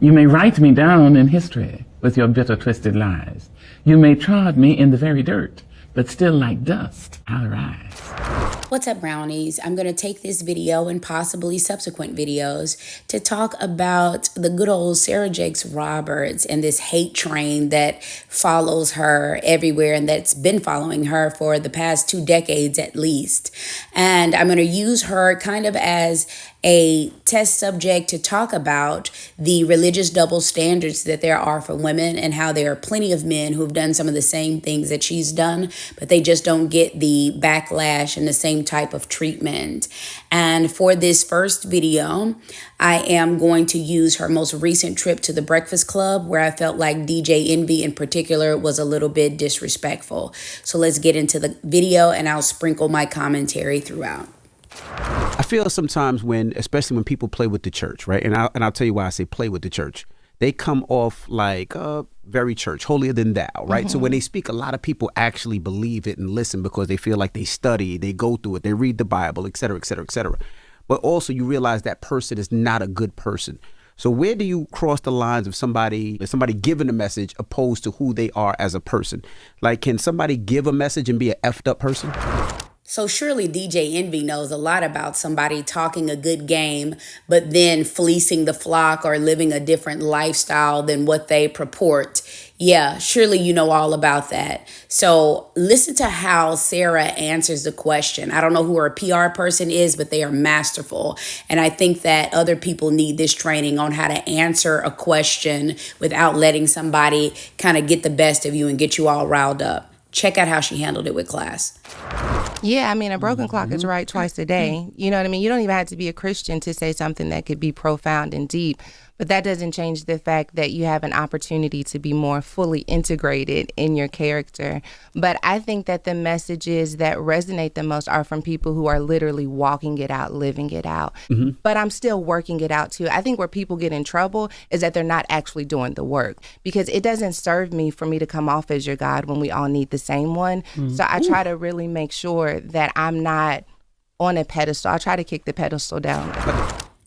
You may write me down in history with your bitter, twisted lies. You may trod me in the very dirt, but still like dust, I'll rise. What's up, brownies? I'm going to take this video and possibly subsequent videos to talk about the good old Sarah Jakes Roberts and this hate train that follows her everywhere and that's been following her for the past 2 decades at least. And I'm going to use her kind of as a test subject to talk about the religious double standards that there are for women and how there are plenty of men who've done some of the same things that she's done, but they just don't get the backlash and the same type of treatment. And for this first video, I am going to use her most recent trip to the Breakfast Club, where I felt like DJ Envy in particular was a little bit disrespectful. So let's get into the video and I'll sprinkle my commentary throughout. I feel sometimes especially when people play with the church, right? And I'll tell you why I say play with the church. They come off like very church, holier than thou, right? So when they speak, a lot of people actually believe it and listen because they feel like they study, they go through it, they read the Bible, et cetera, et cetera, et cetera. But also you realize that person is not a good person. So where do you cross the lines of somebody giving a message opposed to who they are as a person? Like, can somebody give a message and be an effed up person? So surely DJ Envy knows a lot about somebody talking a good game, but then fleecing the flock or living a different lifestyle than what they purport. Yeah, surely you know all about that. So listen to how Sarah answers the question. I don't know who her PR person is, but they are masterful. And I think that other people need this training on how to answer a question without letting somebody kind of get the best of you and get you all riled up. Check out how she handled it with class. Yeah, I mean, a broken clock is right twice a day. You know what I mean? You don't even have to be a Christian to say something that could be profound and deep. But that doesn't change the fact that you have an opportunity to be more fully integrated in your character. But I think that the messages that resonate the most are from people who are literally walking it out, living it out. But I'm still working it out too. I think where people get in trouble is that they're not actually doing the work, because it doesn't serve me for me to come off as your God when we all need the same one. So I try to really make sure that I'm not on a pedestal. I try to kick the pedestal down.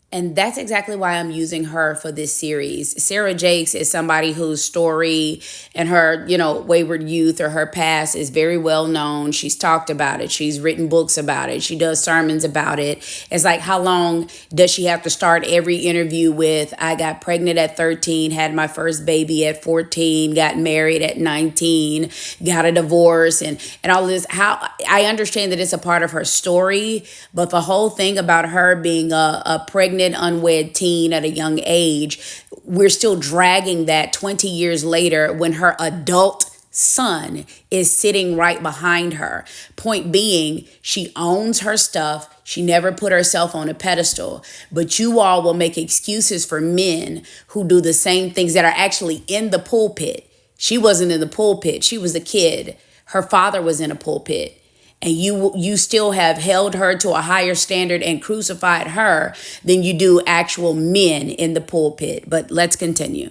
And that's exactly why I'm using her for this series. Sarah Jakes is somebody whose story and her, wayward youth or her past is very well known. She's talked about it. She's written books about it. She does sermons about it. It's like, how long does she have to start every interview with, I got pregnant at 13, had my first baby at 14, got married at 19, got a divorce and all this. How I understand that it's a part of her story, but the whole thing about her being a pregnant unwed teen at a young age, we're still dragging that 20 years later when her adult son is sitting right behind her. Point being, she owns her stuff. She never put herself on a pedestal, but you all will make excuses for men who do the same things that are actually in the pulpit. She wasn't in the pulpit. She was a kid. Her father was in a pulpit. And you still have held her to a higher standard and crucified her than you do actual men in the pulpit. But let's continue.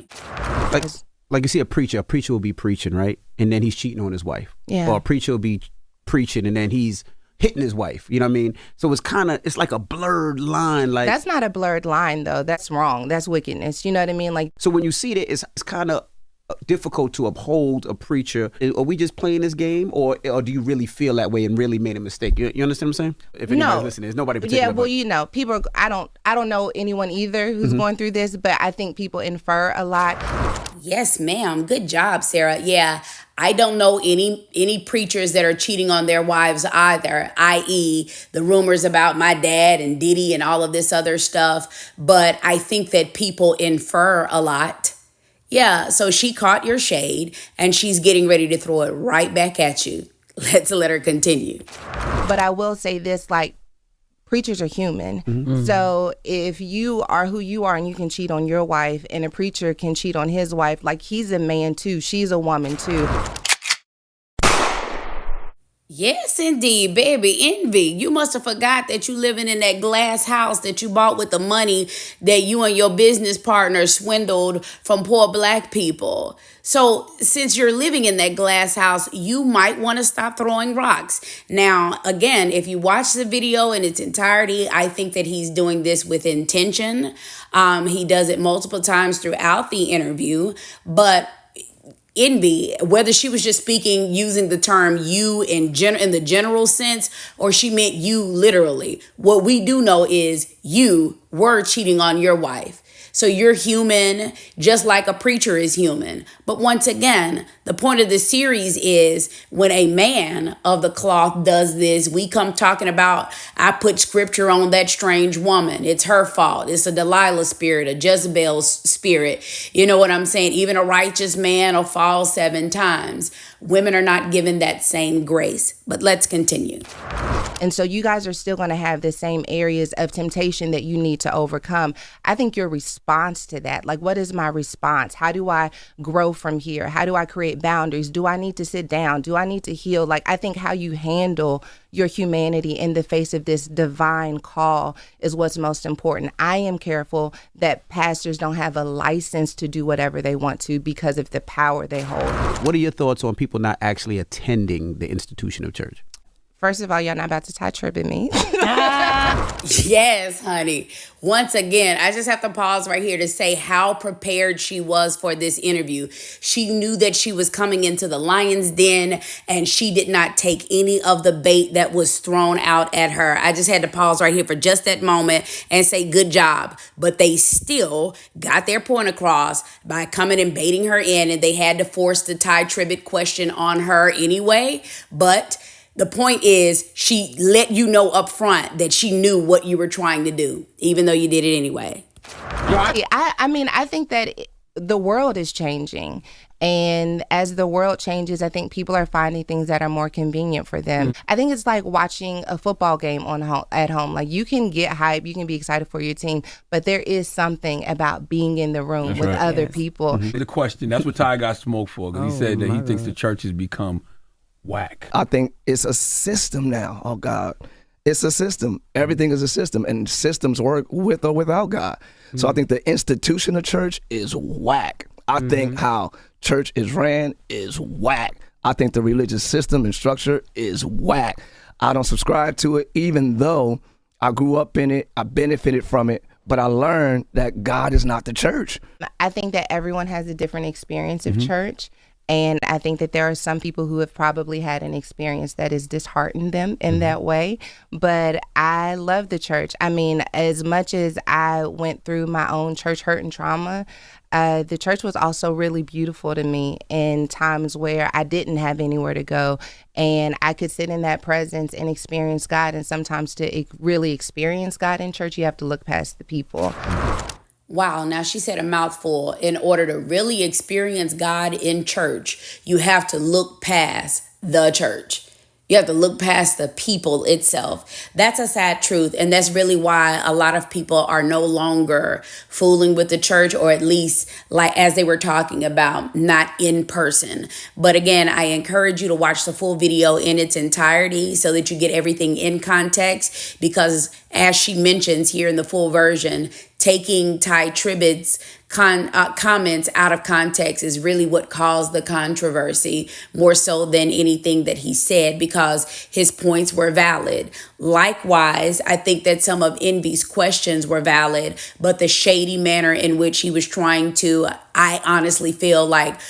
Like you see a preacher will be preaching, right? And then he's cheating on his wife. Yeah. Or a preacher will be preaching and then he's hitting his wife. You know what I mean? So it's like a blurred line. Like, that's not a blurred line, though. That's wrong. That's wickedness. You know what I mean? Like, so when you see that, it's kind of difficult to uphold a preacher. Are we just playing this game, or do you really feel that way and really made a mistake? You understand what I'm saying? If anybody's listening, there's nobody particular. Yeah, well, people. I don't know anyone either who's going through this, but I think people infer a lot. Yes, ma'am. Good job, Sarah. Yeah, I don't know any preachers that are cheating on their wives either, i.e. the rumors about my dad and Diddy and all of this other stuff. But I think that people infer a lot. Yeah, so she caught your shade and she's getting ready to throw it right back at you. Let's let her continue. But I will say this, like, preachers are human. So if you are who you are and you can cheat on your wife and a preacher can cheat on his wife, like, he's a man too, she's a woman too. Yes, indeed, baby. Envy. You must have forgot that you living in that glass house that you bought with the money that you and your business partner swindled from poor black people. So, since you're living in that glass house, you might want to stop throwing rocks. Now, again, if you watch the video in its entirety, I think that he's doing this with intention. He does it multiple times throughout the interview, but Envy, whether she was just speaking using the term you in the general sense, or she meant you literally. What we do know is you were cheating on your wife. So you're human, just like a preacher is human. But once again, the point of the series is when a man of the cloth does this, we come talking about, I put scripture on that strange woman. It's her fault. It's a Delilah spirit, a Jezebel spirit. You know what I'm saying? Even a righteous man will fall 7 times. Women are not given that same grace. But let's continue. And so you guys are still going to have the same areas of temptation that you need to overcome. I think your response to that, like, what is my response? How do I grow from here? How do I create boundaries? Do I need to sit down? Do I need to heal? Like, I think how you handle your humanity in the face of this divine call is what's most important. I am careful that pastors don't have a license to do whatever they want to because of the power they hold. What are your thoughts on people not actually attending the institution of church? First of all, y'all not about to tie trip at me. Yes, honey. Once again, I just have to pause right here to say how prepared she was for this interview. She knew that she was coming into the lion's den, and she did not take any of the bait that was thrown out at her. I just had to pause right here for just that moment and say good job. But they still got their point across by coming and baiting her in, and they had to force the Ty Tribbett question on her anyway. But the point is, she let you know up front that she knew what you were trying to do, even though you did it anyway. I mean, I think that the world is changing. And as the world changes, I think people are finding things that are more convenient for them. I think it's like watching a football game at home. Like, you can get hype, you can be excited for your team, but there is something about being in the room with other people. The question, that's what Ty got smoked for, because he said that he thinks the church has become whack. I think it's a system now. Oh God, it's a system. Everything is a system, and systems work with or without God. So I think the institution of church is whack. I think how church is ran is whack. I think the religious system and structure is whack. I don't subscribe to it, even though I grew up in it, I benefited from it, but I learned that God is not the church. I think that everyone has a different experience of church. And I think that there are some people who have probably had an experience that has disheartened them in that way. But I love the church. I mean, as much as I went through my own church hurt and trauma, the church was also really beautiful to me in times where I didn't have anywhere to go. And I could sit in that presence and experience God. And sometimes to really experience God in church, you have to look past the people. Wow, now she said a mouthful. In order to really experience God in church, you have to look past the church. You have to look past the people itself. That's a sad truth. And that's really why a lot of people are no longer fooling with the church, or at least, like as they were talking about, not in person. But again, I encourage you to watch the full video in its entirety so that you get everything in context, because as she mentions here in the full version, taking Ty Tribbett's comments out of context is really what caused the controversy, more so than anything that he said, because his points were valid. Likewise, I think that some of Envy's questions were valid, but the shady manner in which he was trying to, I honestly feel like,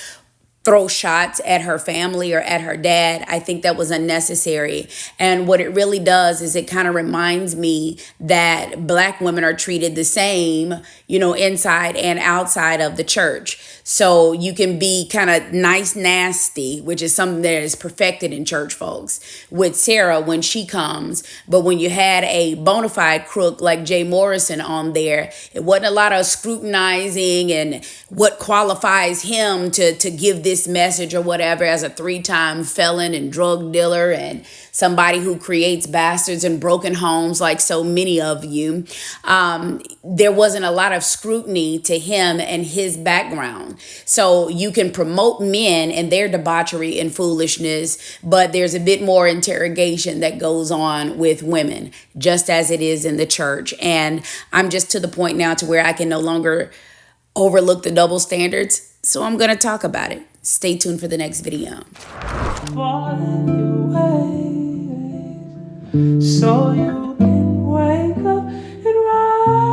throw shots at her family or at her dad, I think that was unnecessary. And what it really does is it kind of reminds me that Black women are treated the same, you know, inside and outside of the church. So you can be kind of nice, nasty, which is something that is perfected in church folks, with Sarah when she comes. But when you had a bona fide crook like Jay Morrison on there, it wasn't a lot of scrutinizing and what qualifies him to give this message or whatever as a 3-time felon and drug dealer and somebody who creates bastards and broken homes like so many of you, there wasn't a lot of scrutiny to him and his background. So you can promote men and their debauchery and foolishness, but there's a bit more interrogation that goes on with women, just as it is in the church. And I'm just to the point now to where I can no longer overlook the double standards. So I'm going to talk about it. Stay tuned for the next video. So you can wake up and rise.